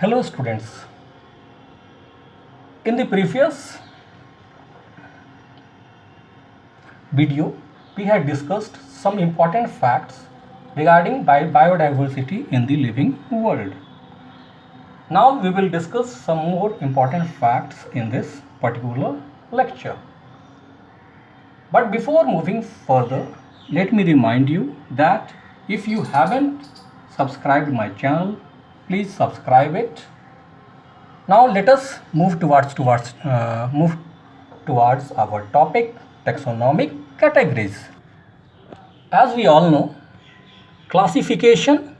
Hello students. In the previous video, we had discussed some important facts regarding biodiversity in the living world. Now we will discuss some more important facts in this particular lecture. But before moving further, let me remind you that if you haven't subscribed my channel, please subscribe it. Now let us move towards our topic, taxonomic categories. As we all know, classification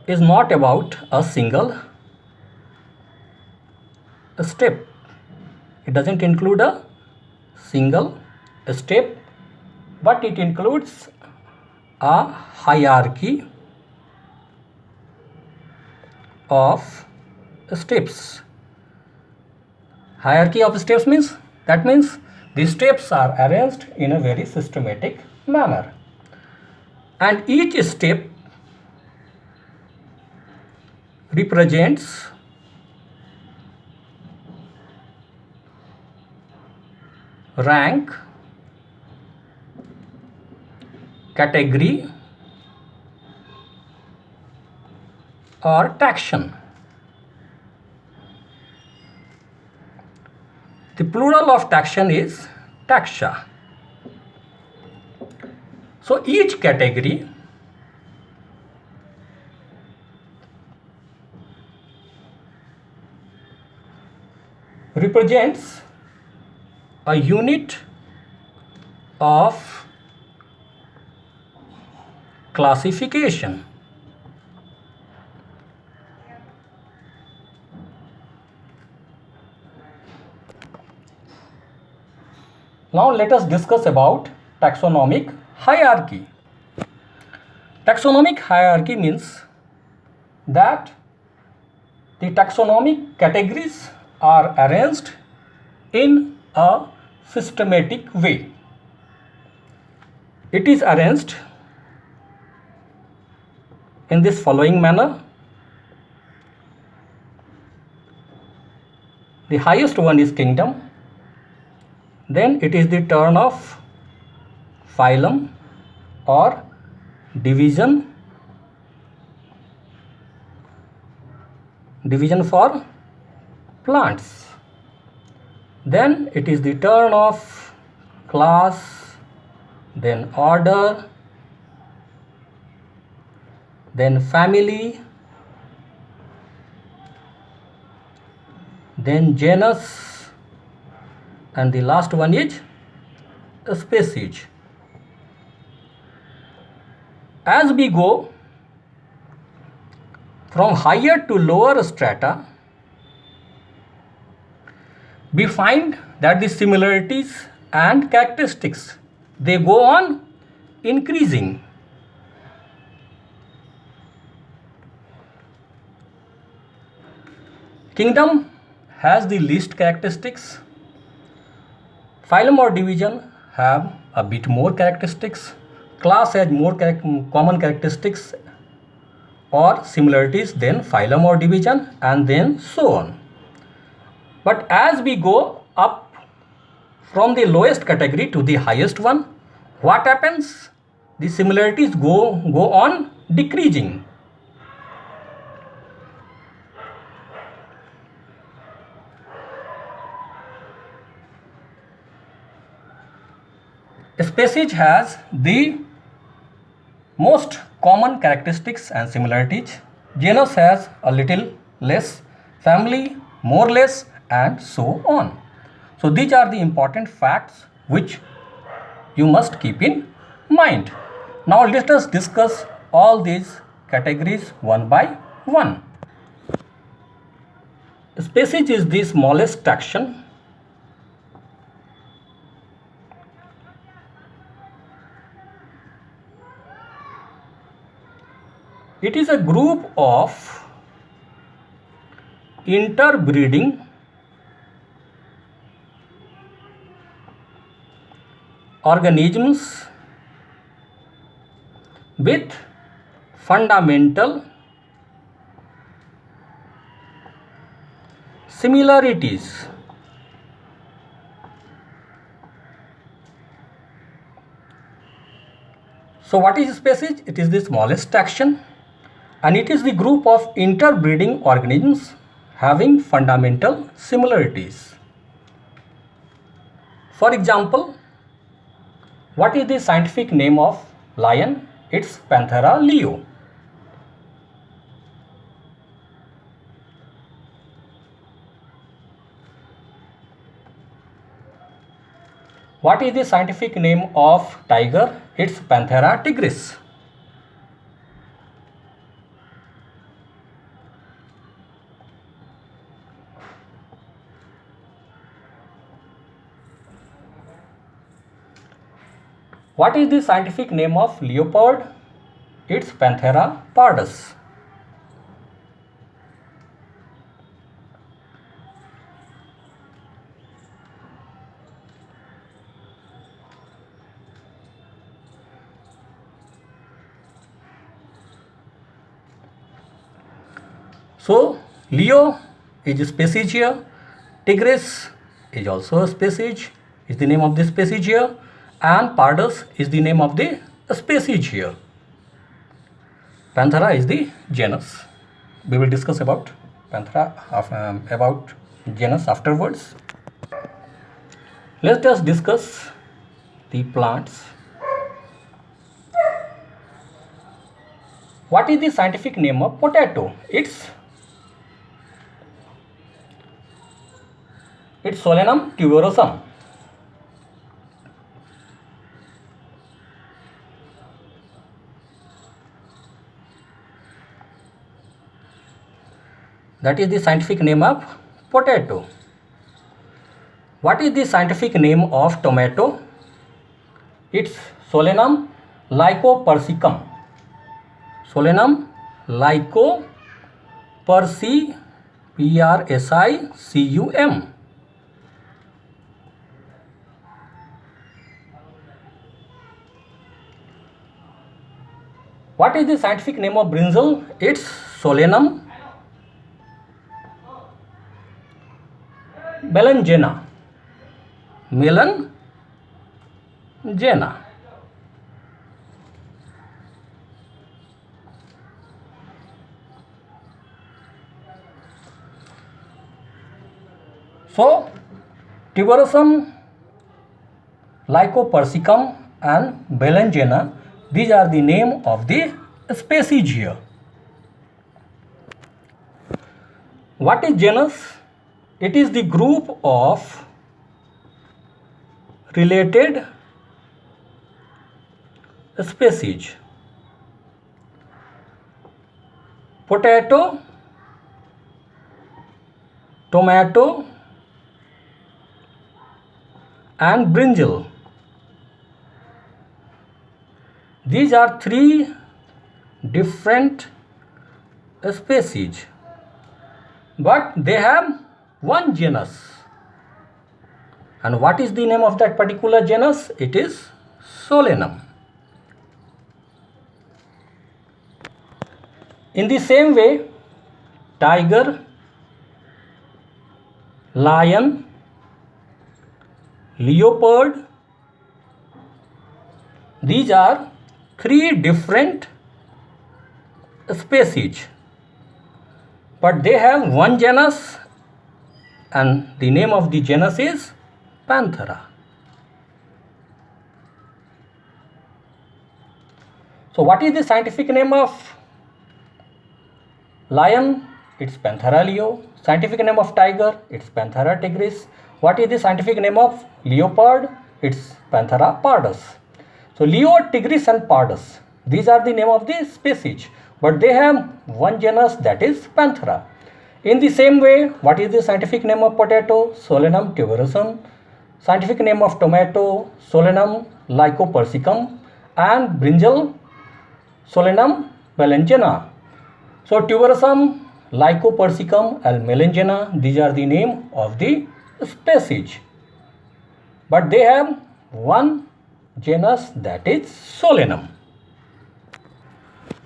is not about a single step. It doesn't include a single step, but it includes a hierarchy of steps. Hierarchy of steps means the steps are arranged in a very systematic manner, and each step represents rank, category or taxon. The plural of taxon is taxa. So each category represents a unit of classification. Now let us discuss about taxonomic hierarchy. Taxonomic hierarchy means that the taxonomic categories are arranged in a systematic way. It is arranged in this following manner. The highest one is kingdom, then it is the turn of phylum or division for plants, then it is the turn of class, then order, then family, then genus, and the last one is species. As we go from higher to lower strata, we find that the similarities and characteristics, they go on increasing. Kingdom has the least characteristics. Phylum or division have a bit more characteristics. Class has more common characteristics or similarities than phylum or division, and then so on. But as we go up from the lowest category to the highest one, what happens? The similarities go on decreasing. Species has the most common characteristics and similarities. Genus has a little less, family more less, and so on. So these are the important facts which you must keep in mind. Now let us discuss all these categories one by one. Species is the smallest taxon. It is a group of interbreeding organisms with fundamental similarities. So what is species? It is the smallest action, and it is the group of interbreeding organisms having fundamental similarities. For example, what is the scientific name of lion? It's Panthera leo. What is the scientific name of tiger? It's Panthera tigris. What is the scientific name of leopard? It's Panthera pardus. So Leo is a species here, Tigris is also a species, is the name of the species here, and Pardus is the name of the species here. Panthera is the genus. We will discuss about Panthera about genus afterwards. Let us discuss the plants. What is the scientific name of potato? It's Solanum tuberosum. That is the scientific name of potato. What is the scientific name of tomato? It's Solanum lycopersicum. Solanum lycopersicum. Persicum. What is the scientific name of brinjal? It's Solanum melangena. Melangena. So tuberosum, lycopersicum and melangena, these are the name of the species here. What is genus? It is the group of related species. Potato, tomato and brinjal. These are three different species, but they have one genus. And what is the name of that particular genus? It is Solanum. In the same way, tiger, lion, leopard, these are three different species, but they have one genus, and the name of the genus is Panthera. So what is the scientific name of lion? It's Panthera leo. Scientific name of tiger? It's Panthera tigris. What is the scientific name of leopard? It's Panthera pardus. So leo, tigris and pardus, these are the name of the species, but they have one genus, that is Panthera. In the same way, what is the scientific name of potato? Solanum tuberosum. Scientific name of tomato? Solanum lycopersicum. And brinjal? Solanum melangena. So tuberosum, lycopersicum and melangena, these are the name of the species, but they have one genus, that is Solanum.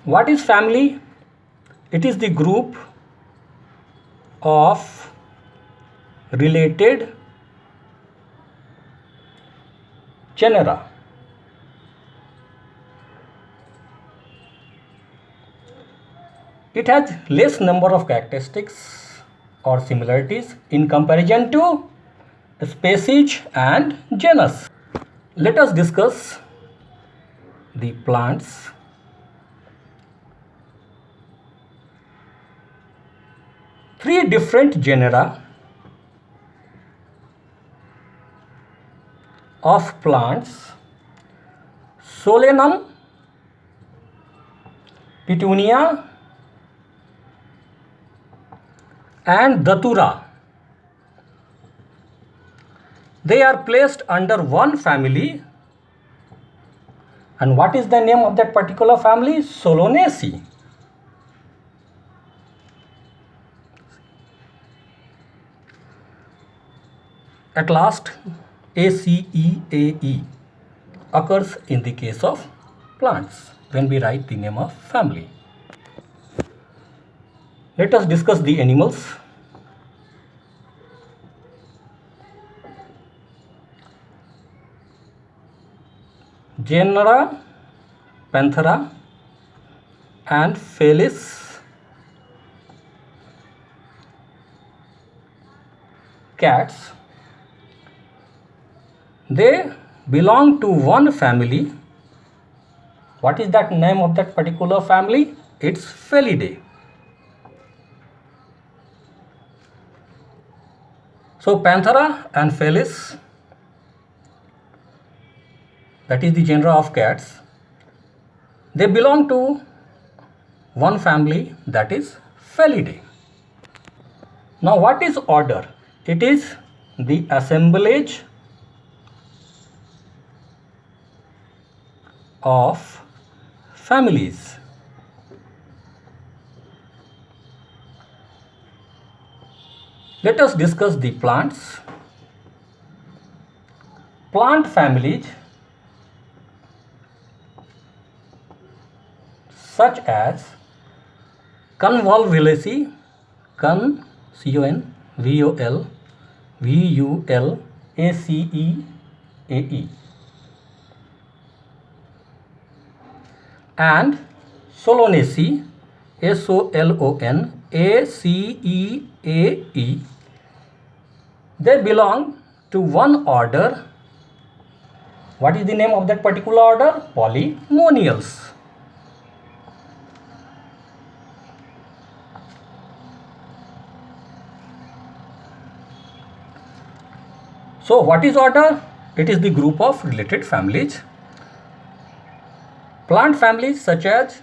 What is family? It is the group of related genera. It has less number of characteristics or similarities in comparison to species and genus. Let us discuss the plants. Three different genera of plants: Solanum, Petunia, and Datura. They are placed under one family. And what is the name of that particular family? Solanaceae. At last, ACEAE occurs in the case of plants when we write the name of family. Let us discuss the animals. Genera Panthera and Felis. Cats. They belong to one family. What is that name of that particular family? It's Felidae. So Panthera and Felis, that is the genera of cats, they belong to one family, that is Felidae. Now what is order? It is the assemblage of families. Let us discuss the plants. Plant families such as Convolvulaceae, Convolvulaceae, and Solanaceae, Solanaceae. They belong to one order. What is the name of that particular order? Polymonials. So what is order? It is the group of related families. Plant families such as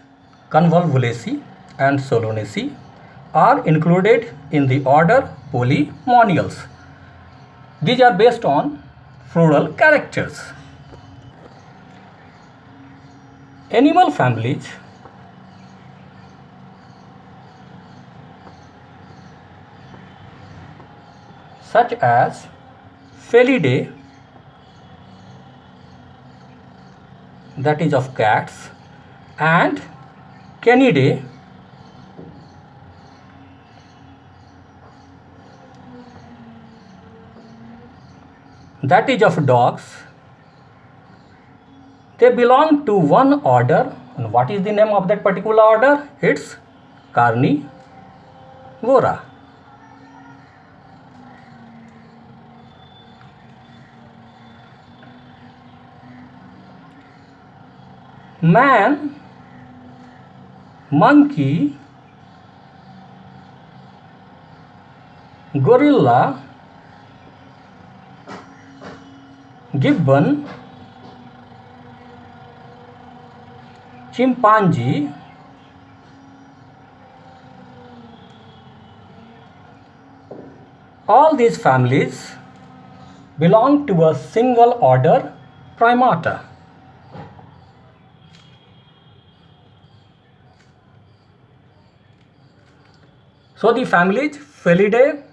Convolvulaceae and Solanaceae are included in the order Polymonials. These are based on floral characters. Animal families such as Felidae, that is of cats, and Canidae, that is of dogs. They belong to one order. And what is the name of that particular order? It's Carnivora. Man, monkey, gorilla, gibbon, chimpanzee, all these families belong to a single order, Primata. So the families Felidae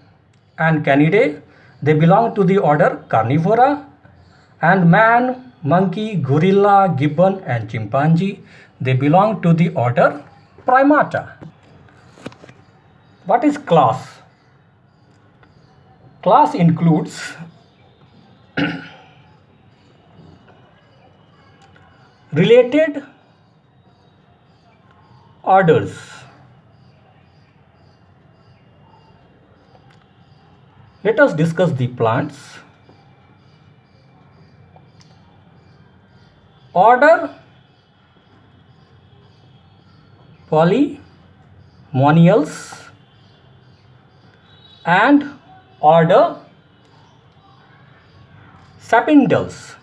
and Canidae, they belong to the order Carnivora, and man, monkey, gorilla, gibbon and chimpanzee. They belong to the order Primata. What is class? Class includes related orders. Let us discuss the plants. Order Polynomials and order Sapindals.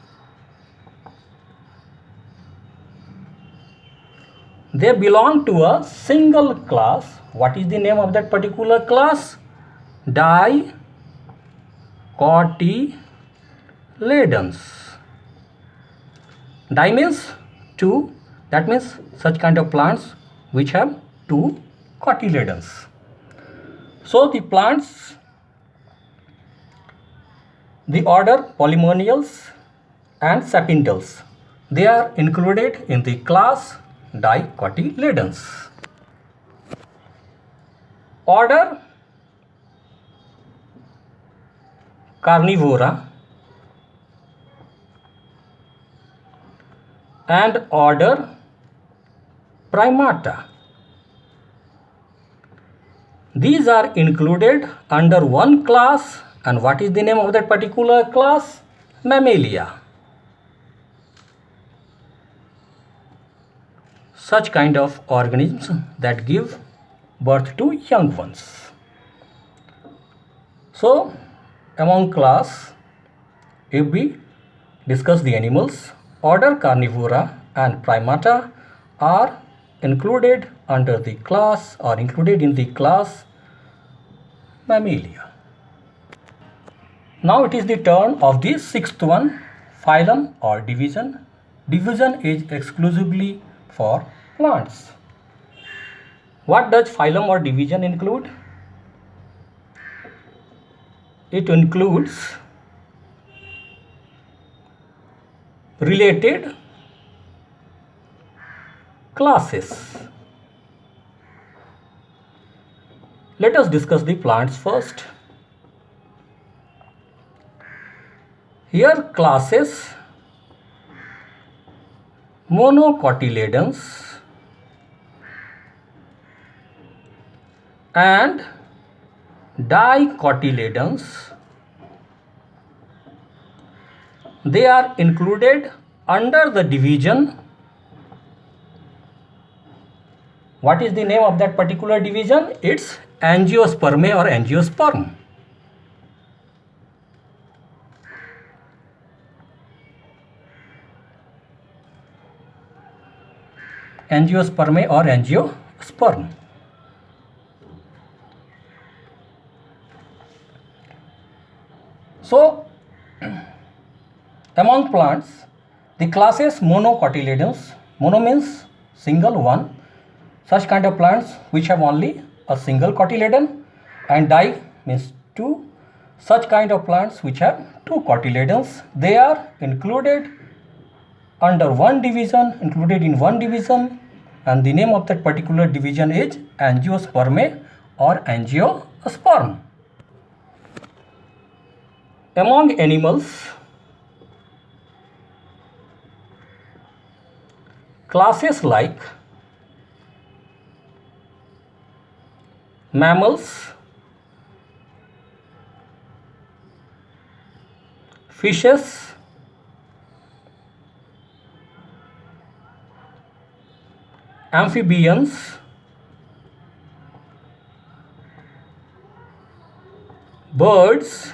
They belong to a single class. What is the name of that particular class? Dicotyledons. Di means two. That means such kind of plants which have two cotyledons. So the plants, the order Polynomials and Sapindals, they are included in the class Dicotyledons. Order Carnivora and order Primata. These are included under one class, and what is the name of that particular class? Mammalia. Such kind of organisms that give birth to young ones. So, among class, if we discuss the animals, order Carnivora and Primata are included under the class or included in the class Mammalia. Now it is the turn of the sixth one, phylum or division. Division is exclusively for plants. What does phylum or division include? It includes related classes. Let us discuss the plants first. Here classes monocotyledons and dicotyledons, they are included under the division. What is the name of that particular division? It's Angiospermae or angiosperm. Angiospermae or angiosperm. So, among plants, the classes monocotyledons, mono means single one, such kind of plants which have only a single cotyledon, and di means two, such kind of plants which have two cotyledons. They are included under one division, included in one division, and the name of that particular division is Angiospermae or angiosperm. Among animals, classes like mammals, fishes, amphibians, birds,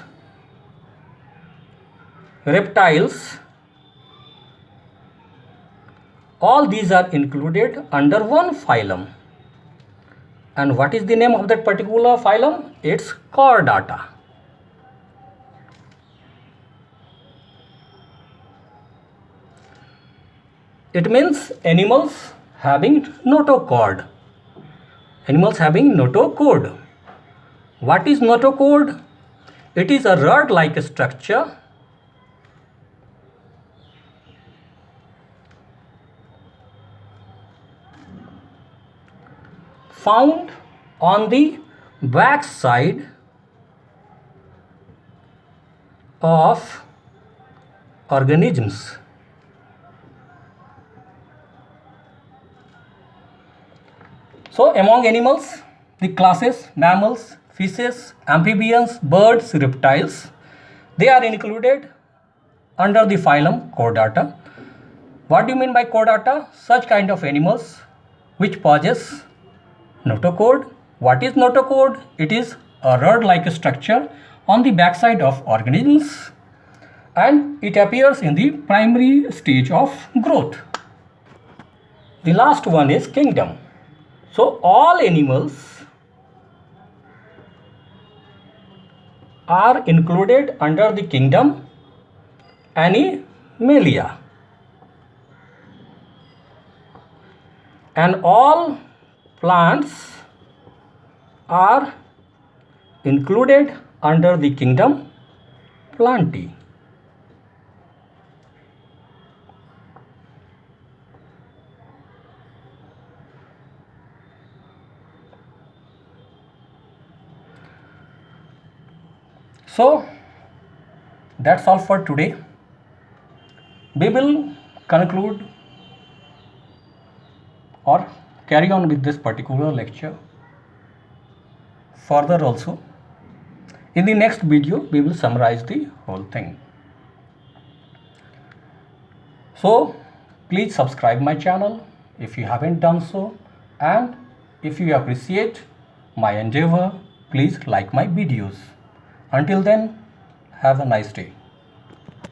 reptiles, all these are included under one phylum. And what is the name of that particular phylum? It's Chordata. It means animals having notochord. Animals having notochord. What is notochord? It is a rod-like structure found on the back side of organisms. So among animals, the classes mammals, fishes, amphibians, birds, reptiles, they are included under the phylum Chordata. What do you mean by Chordata? Such kind of animals which possess notochord. What is notochord? It is a rod-like structure on the backside of organisms, and it appears in the primary stage of growth. The last one is kingdom. So all animals are included under the kingdom Animalia, and all plants are included under the kingdom Plantae. So that's all for today. We will conclude or carry on with this particular lecture further also. In the next video, we will summarize the whole thing. So please subscribe my channel if you haven't done so, and if you appreciate my endeavor, please like my videos. Until then, have a nice day.